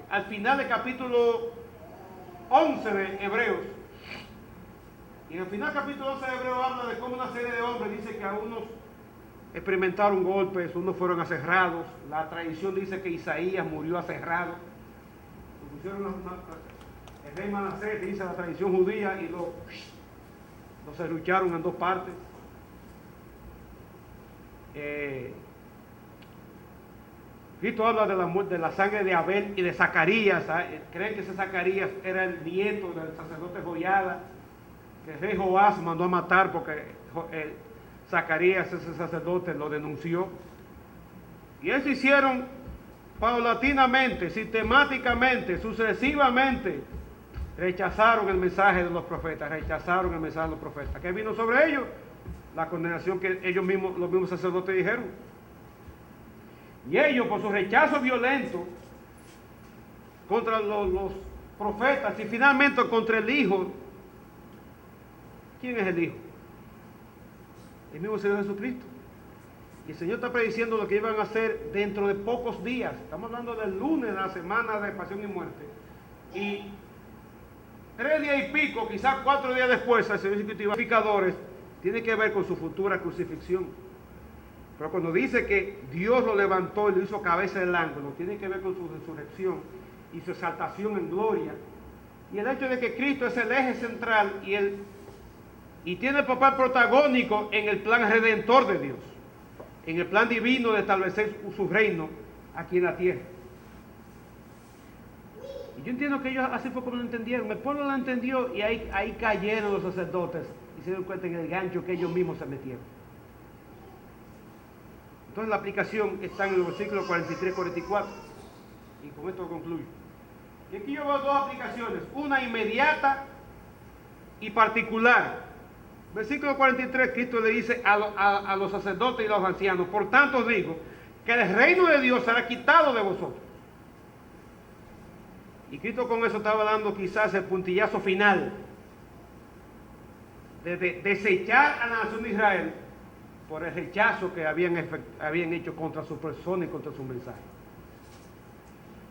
al final del capítulo 11 de Hebreos. Y en el final del capítulo 11 de Hebreos habla de cómo una serie de hombres dice que algunos experimentaron golpes, unos fueron aserrados. La tradición dice que Isaías murió aserrado. El rey Manasés, dice la tradición judía, y lo serrucharon en dos partes. Cristo habla de la muerte, de la sangre de Abel y de Zacarías. Creen que ese Zacarías era el nieto del sacerdote Joiada, que el rey Joás mandó a matar porque Zacarías, ese sacerdote, lo denunció. Y eso hicieron paulatinamente, sistemáticamente, sucesivamente. Rechazaron el mensaje de los profetas, ¿Qué vino sobre ellos? La condenación que ellos mismos, los mismos sacerdotes dijeron. Y ellos, por su rechazo violento contra los profetas y finalmente contra el Hijo. ¿Quién es el Hijo? El mismo Señor Jesucristo. Y el Señor está prediciendo lo que iban a hacer dentro de pocos días. Estamos hablando del lunes de la semana de pasión y muerte. Y 3 días y pico, quizás 4 días después, el Señor Jesucristo, tiene que ver con su futura crucifixión. Pero cuando dice que Dios lo levantó y lo hizo cabeza del ángulo, tiene que ver con su resurrección y su exaltación en gloria. Y el hecho de que Cristo es el eje central y tiene el papel protagónico en el plan redentor de Dios, en el plan divino de establecer su reino aquí en la tierra. Y yo entiendo que ellos así fue como lo entendieron. El pueblo lo entendió y ahí cayeron los sacerdotes y se dieron cuenta en el gancho que ellos mismos se metieron. Entonces la aplicación está en el versículo 43 y 44. Y con esto concluyo. Y aquí yo veo dos aplicaciones, una inmediata y particular. Versículo 43, Cristo le dice a los sacerdotes y a los ancianos: por tanto digo, que el reino de Dios será quitado de vosotros. Y Cristo con eso estaba dando quizás el puntillazo final de desechar a la nación de Israel por el rechazo que habían hecho contra su persona y contra su mensaje.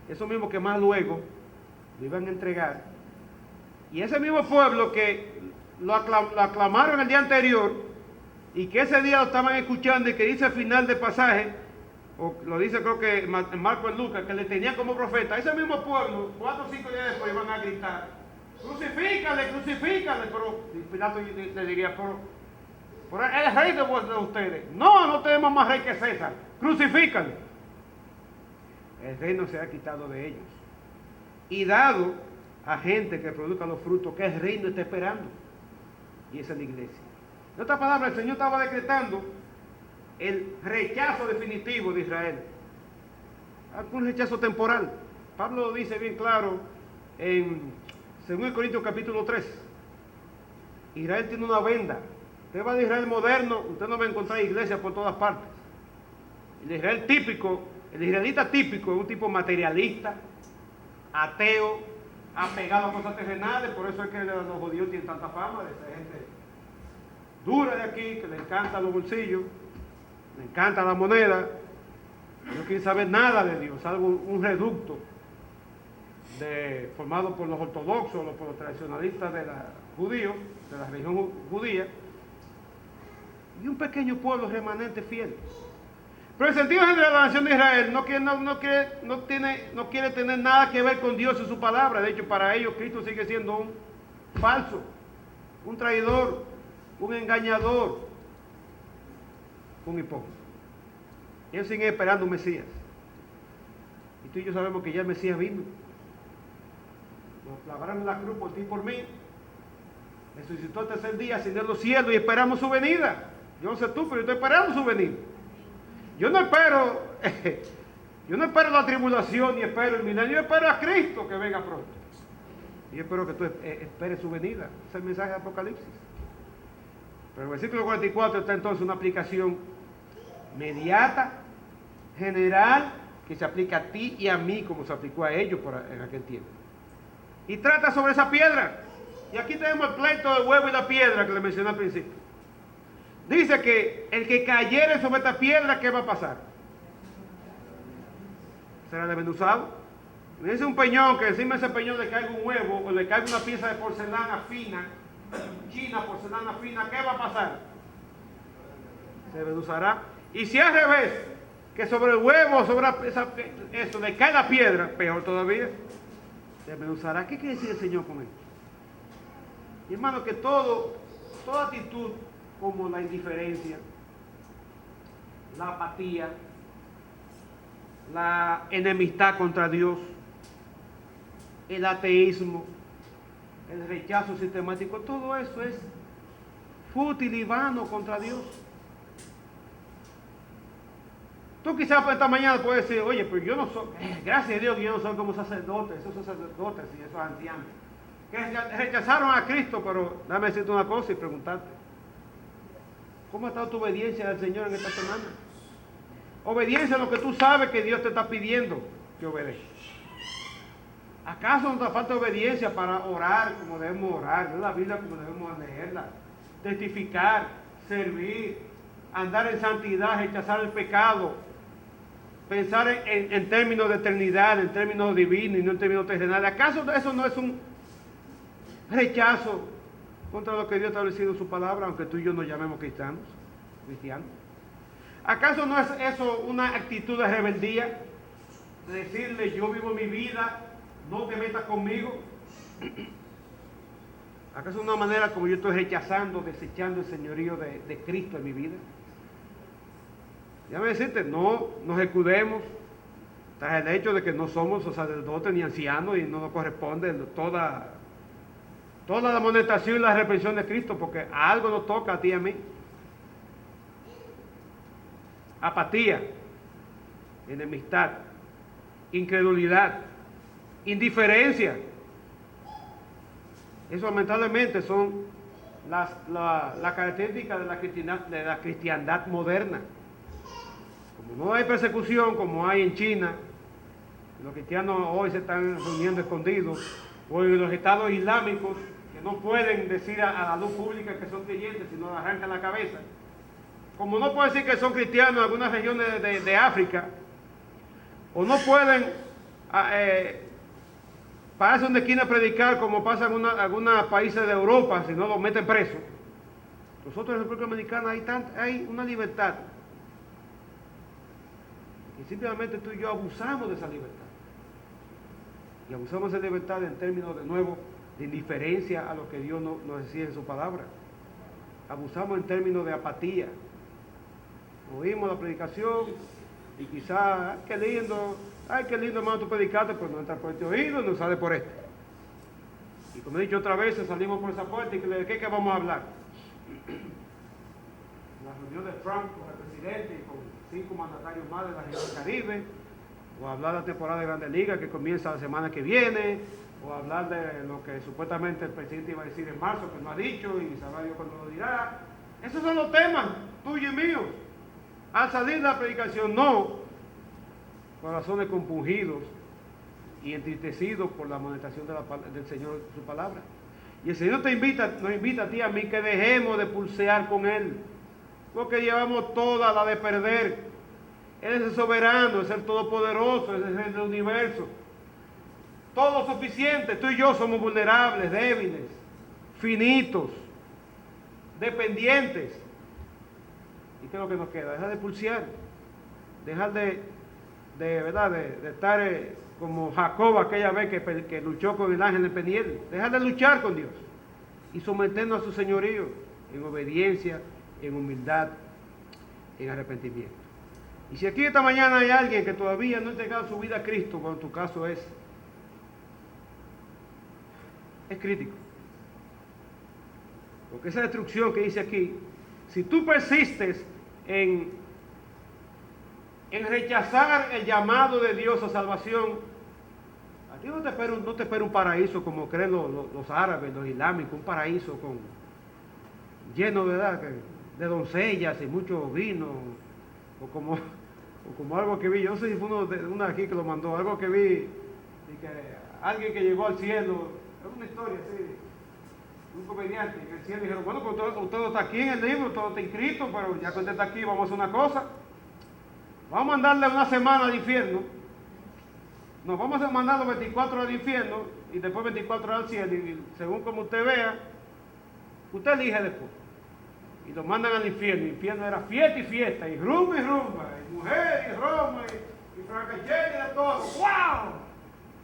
Eso mismo que más luego lo iban a entregar. Y ese mismo pueblo que lo aclamaron el día anterior y que ese día lo estaban escuchando y que dice al final del pasaje, o lo dice creo que en Marco y Lucas, que le tenía como profeta, ese mismo pueblo, 4 o 5 días después iban a gritar: crucifícale, crucifícale. Pero Pilato le diría: pero el rey de ustedes. No tenemos más rey que César, crucifícale. El reino se ha quitado de ellos y dado a gente que produzca los frutos que el reino está esperando, y esa es la iglesia. En otras palabras, el Señor estaba decretando el rechazo definitivo de Israel, un rechazo temporal. Pablo lo dice bien claro en 2 Corintios capítulo 3. Israel tiene una venda. Usted va de Israel moderno, usted no va a encontrar iglesias por todas partes. El Israel típico, el israelita típico es un tipo materialista, ateo, apegado a cosas terrenales. Por eso es que los judíos tienen tanta fama de ser gente dura de aquí, que le encantan los bolsillos, le encanta la moneda, no quieren saber nada de Dios, salvo un reducto formado por los ortodoxos, por los tradicionalistas de los judíos, de la religión judía, y un pequeño pueblo remanente fiel. Pero el sentido general de la nación de Israel no quiere tener nada que ver con Dios y su palabra. De hecho, para ellos Cristo sigue siendo un falso, un traidor, un engañador, un hipócrita. Ellos siguen esperando un Mesías. Y tú y yo sabemos que ya el Mesías vino. Nos clavaron en la cruz por ti y por mí. Resucitó el tercer día, ascendió a los cielos y esperamos su venida. Yo no sé tú, pero yo estoy esperando su venida. Yo no espero la tribulación ni espero el milenio, yo espero a Cristo que venga pronto. Y espero que tú esperes su venida. Ese es el mensaje de Apocalipsis. Pero el versículo 44 está entonces una aplicación inmediata, general, que se aplica a ti y a mí como se aplicó a ellos en aquel tiempo. Y trata sobre esa piedra. Y aquí tenemos el pleito del huevo y la piedra que le mencioné al principio. Dice que el que cayere sobre esta piedra, ¿qué va a pasar? Será desmenuzado. Dice un peñón, que encima de ese peñón le caiga un huevo o le caiga una pieza de porcelana fina, china, porcelana fina, ¿qué va a pasar? Se desmenuzará. Y si al revés, que sobre el huevo, sobre eso, le cae la piedra, peor todavía, se desmenuzará. ¿Qué quiere decir el Señor con esto? Y hermano, que toda actitud como la indiferencia, la apatía, la enemistad contra Dios, el ateísmo, el rechazo sistemático, todo eso es fútil y vano contra Dios. Tú quizás esta mañana puedes decir: oye, pero yo no soy, gracias a Dios que yo no soy como sacerdotes, esos sacerdotes y esos ancianos, que rechazaron a Cristo. Pero déjame decirte una cosa y preguntarte: ¿cómo ha estado tu obediencia al Señor en esta semana? Obediencia a lo que tú sabes que Dios te está pidiendo que obedezcas. ¿Acaso nos falta obediencia para orar como debemos orar, leer la Biblia como debemos leerla, testificar, servir, andar en santidad, rechazar el pecado, pensar en términos de eternidad, en términos divinos y no en términos terrenales? ¿Acaso eso no es un rechazo contra lo que Dios ha establecido en su palabra, aunque tú y yo nos llamemos cristianos? ¿Acaso no es eso una actitud de rebeldía? De decirle: yo vivo mi vida, no te metas conmigo. ¿Acaso es una manera como yo estoy rechazando, desechando el señorío de Cristo en mi vida? Déjame decirte, no nos escudemos tras el hecho de que no somos sacerdotes ni ancianos y no nos corresponde toda la amonestación y la reprensión de Cristo, porque a algo nos toca a ti y a mí. Apatía, enemistad, incredulidad, indiferencia. Eso lamentablemente son las características de la cristiandad moderna. Como no hay persecución como hay en China, los cristianos hoy se están reuniendo escondidos, o en los estados islámicos, que no pueden decir a la luz pública que son creyentes, sino arrancan la cabeza. Como no pueden decir que son cristianos en algunas regiones de África, o no pueden pararse en una esquina a predicar como pasa en algunos países de Europa, si no los meten presos. Nosotros en la República Dominicana hay una libertad. Y simplemente tú y yo abusamos de esa libertad. Y abusamos de esa libertad en términos, de nuevo, de indiferencia a lo que Dios nos decía en su palabra. Abusamos en términos de apatía. Oímos la predicación y quizás, ay, qué lindo hermano tu predicaste, pero no entra por este oído y no sale por este. Y como he dicho otras veces, salimos por esa puerta y ¿de qué vamos a hablar? La reunión de Trump con el presidente y con 5 mandatarios más de la región del Caribe, o hablar de la temporada de Grandes Ligas que comienza la semana que viene, o hablar de lo que supuestamente el presidente iba a decir en marzo, que no ha dicho y sabrá Dios cuándo lo dirá. Esos son los temas tuyos y míos. Al salir de la predicación, no, corazones compungidos y entristecidos por la amonestación del Señor, su palabra. Y el Señor nos invita a ti y a mí que dejemos de pulsear con Él, porque llevamos toda la de perder. Él es el soberano, es el todopoderoso, es el del universo. Todo suficiente. Tú y yo somos vulnerables, débiles, finitos, dependientes. ¿Y qué es lo que nos queda? Dejar de pulsear, dejar de estar como Jacob aquella vez que luchó con el ángel de Peniel. Dejar de luchar con Dios y someternos a su señorío en obediencia, en humildad, en arrepentimiento. Y si aquí esta mañana hay alguien que todavía no ha entregado su vida a Cristo, bueno, tu caso es crítico. Porque esa destrucción que dice aquí, si tú persistes en rechazar el llamado de Dios a salvación, aquí no te espera un paraíso como creen los árabes, los islámicos, un paraíso lleno de doncellas y mucho vino, o como algo que vi, yo no sé si fue uno de aquí que lo mandó, algo que vi, y que alguien que llegó al cielo, es una historia así, un comediante, en el cielo dijeron, bueno, pues usted no está aquí en el libro, todo está inscrito, pero ya que usted está aquí, vamos a hacer una cosa, vamos a mandarle una semana al infierno, nos vamos a mandar los 24 al infierno, y después 24 al cielo, y según como usted vea, usted elige después. Y lo mandan al infierno. El infierno era fiesta y fiesta, y rumba, y mujer, y roma, y francachela, y de todo. ¡Wow!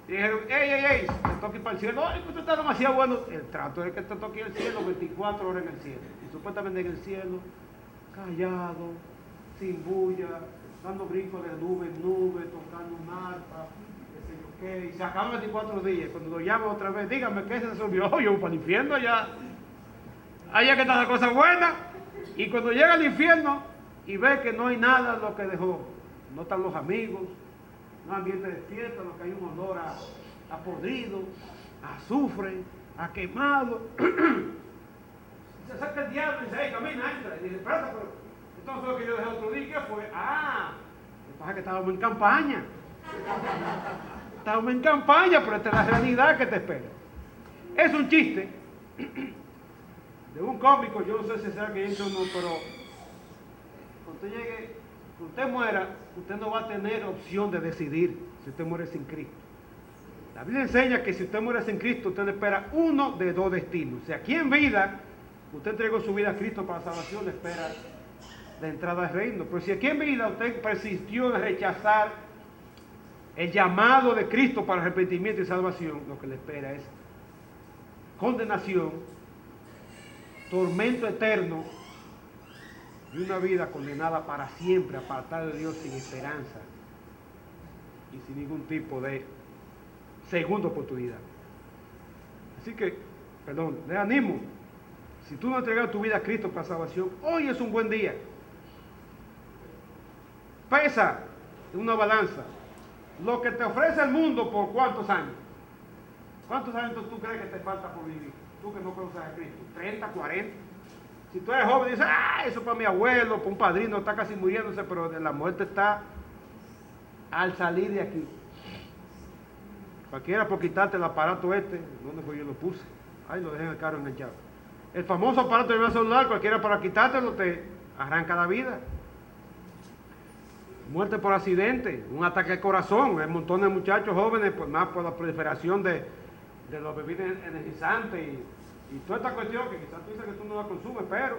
Y dijeron, ey, te toca ir para el cielo. Ay, usted está demasiado bueno. El trato es que te toque ir al cielo 24 horas en el cielo. Y supuestamente en el cielo, callado, sin bulla, dando brincos de nube en nube, tocando un arpa, qué sé yo qué. Y se acaban 24 días. Cuando lo llaman otra vez, dígame, ¿qué se resolvió? Oye, para el infierno allá. Allá que está la cosa buena. Y cuando llega al infierno y ve que no hay nada lo que dejó, no están los amigos, no hay ambiente de fiesta, lo que hay un olor a podrido, a azufre, a quemado. Se acerca el diablo y dice, hey, camina, entra. Y dice, espérate, pero esto no fue lo que yo dejé otro día. ¿Qué fue? Lo que pasa es que estábamos en campaña. Estábamos en campaña, pero esta es la realidad que te espera. Es un chiste de un cómico, yo no sé si será que hizo o no, pero cuando usted muera, usted no va a tener opción de decidir si usted muere sin Cristo. La Biblia enseña que si usted muere sin Cristo, usted le espera uno de dos destinos. O sea, aquí en vida, usted entregó su vida a Cristo para la salvación, le espera la entrada al reino. Pero si aquí en vida usted persistió en rechazar el llamado de Cristo para arrepentimiento y salvación, lo que le espera es condenación, tormento eterno y una vida condenada para siempre, apartada de Dios sin esperanza y sin ningún tipo de segunda oportunidad. Así que, perdón, le animo. Si tú no has entregado tu vida a Cristo para salvación, hoy es un buen día. Pesa en una balanza lo que te ofrece el mundo por cuántos años. ¿Cuántos años tú crees que te falta por vivir? Tú que no conoces a Cristo. 30, 40. Si tú eres joven, dices, eso para mi abuelo, para un padrino, está casi muriéndose, pero la muerte está al salir de aquí. Cualquiera por quitarte el aparato ¿dónde fue yo lo puse? Ahí lo dejé en el carro enganchado. El famoso aparato de celular, cualquiera para quitártelo te arranca la vida. Muerte por accidente, un ataque al corazón. Hay montones de muchachos jóvenes, pues más por la proliferación de los bebidas energizantes y toda esta cuestión que quizás tú dices que tú no la consumes, pero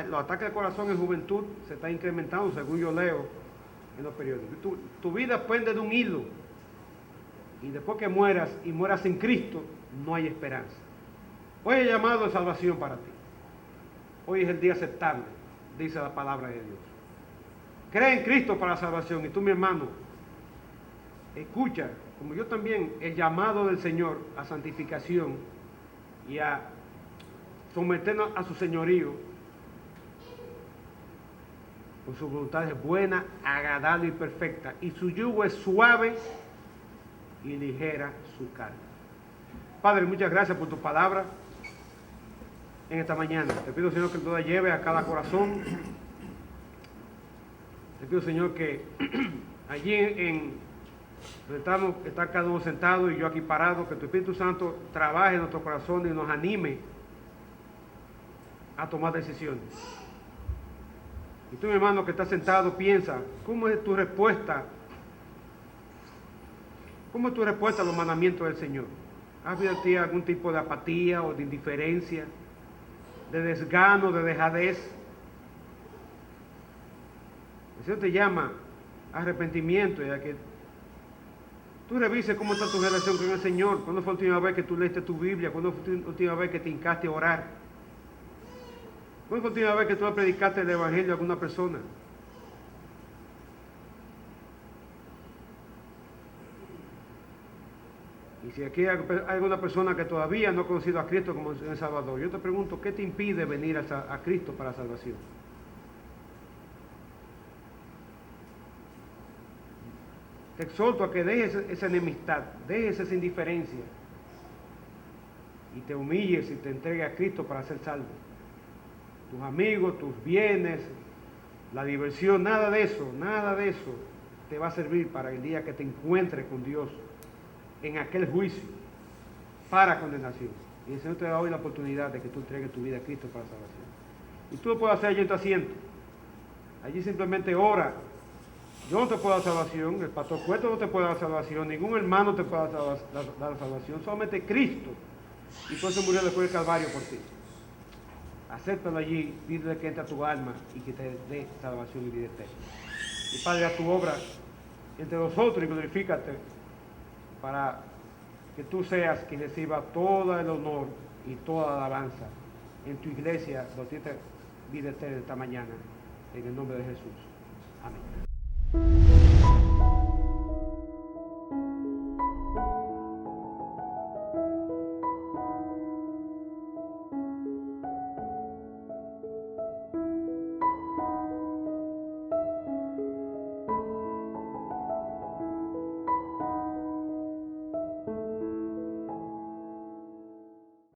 los ataques al corazón en juventud se está incrementando, según yo leo en los periódicos. Tu vida pende de un hilo, y después que mueras y mueras en Cristo, no hay esperanza. Hoy es llamado de salvación para ti. Hoy es el día aceptable, dice la palabra de Dios. Cree en Cristo para la salvación. Y tú, mi hermano, escucha, como yo también, el llamado del Señor a santificación y a someternos a su señorío. Por su voluntad es buena, agradable y perfecta. Y su yugo es suave y ligera su carga. Padre, muchas gracias por tu palabra en esta mañana. Te pido, Señor, que tú la lleves a cada corazón. Te pido, Señor, que allí donde está cada uno sentado y yo aquí parado, que tu Espíritu Santo trabaje en nuestro corazón y nos anime a tomar decisiones. Y tú, mi hermano, que estás sentado, piensa, ¿cómo es tu respuesta? ¿Cómo es tu respuesta a los mandamientos del Señor? ¿Has habido en ti algún tipo de apatía o de indiferencia, de desgano, de dejadez? El Señor te llama a arrepentimiento y a que tú revises cómo está tu relación con el Señor. ¿Cuándo fue la última vez que tú leíste tu Biblia? ¿Cuándo fue la última vez que te hincaste a orar? ¿Cuándo fue la última vez que tú le predicaste el Evangelio a alguna persona? Y si aquí hay alguna persona que todavía no ha conocido a Cristo como el Salvador, yo te pregunto, ¿qué te impide venir a Cristo para la salvación? Te exhorto a que dejes esa enemistad, dejes esa indiferencia y te humilles y te entregues a Cristo para ser salvo. Tus amigos, tus bienes, la diversión, nada de eso te va a servir para el día que te encuentres con Dios en aquel juicio para condenación. Y el Señor te da hoy la oportunidad de que tú entregues tu vida a Cristo para salvación. Y tú lo puedes hacer allí en tu asiento. Allí simplemente ora. Yo no te puedo dar salvación, el pastor Cueto no te puede dar salvación, ningún hermano te puede dar salvación, solamente Cristo. Y por eso murió después del Calvario por ti. Acéptalo allí, pídele que entre a tu alma y que te dé salvación y vida eterna. Y Padre, haz tu obra entre nosotros y glorifícate para que tú seas quien reciba todo el honor y toda la alabanza en tu iglesia, donde te vida eterna esta mañana, en el nombre de Jesús. Amén.